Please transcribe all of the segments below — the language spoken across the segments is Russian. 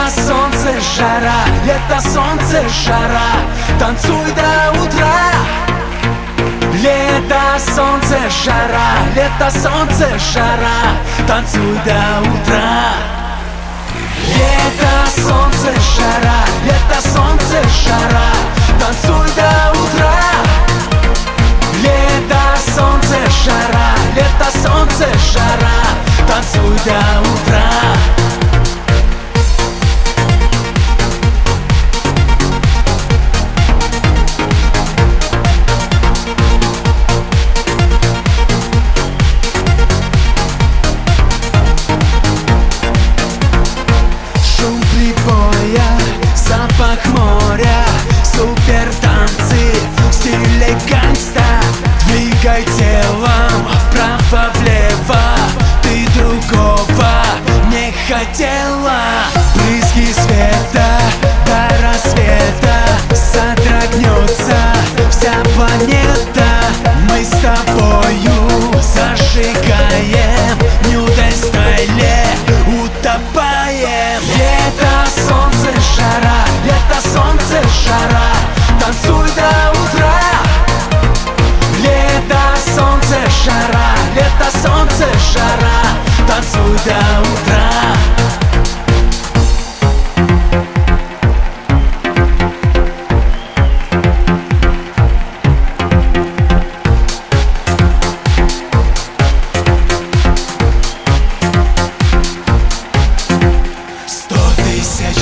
Лето, солнце, жара, лето, солнце, жара, танцуй до утра. Лето, солнце, жара, лето, солнце, жара, танцуй до утра. Лето, солнце, жара, лето, солнце, жара, танцуй до утра. Лето, солнце, жара, лето, солнце, жара, танцуй до утра. Запах моря, супер танцы в стиле гангста. Двигай телом вправо-влево, ты другого не хотела. Брызги света до рассвета, содрогнется вся планета. Мы с тобою зажигаем, нюдой стайле утопаем. Лето, солнце, жара, лето, солнце, жара, танцуй до утра. Лето, солнце, жара, лето, солнце, жара, танцуй до утра.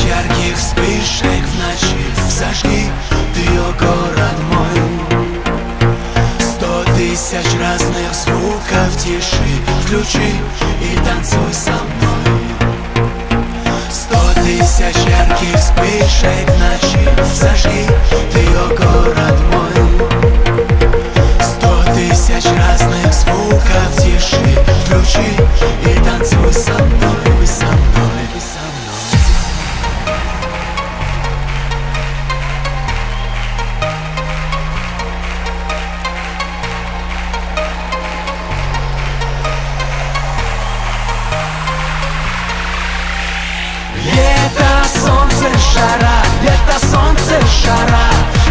Ярких вспышек в ночи зажги ты, о город мой. 100 тысяч разных звуков тиши включи и танцуй со мной. 100 тысяч ярких вспышек в ночи зажги ты, о город мой. 100 тысяч разных звуков тиши включи и танцуй со мной, со мной, со мной. Лето, солнце, жара, лето, солнце, жара,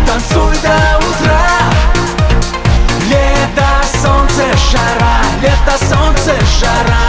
танцуй до утра. Лето, солнце, жара, лето, солнце, жара,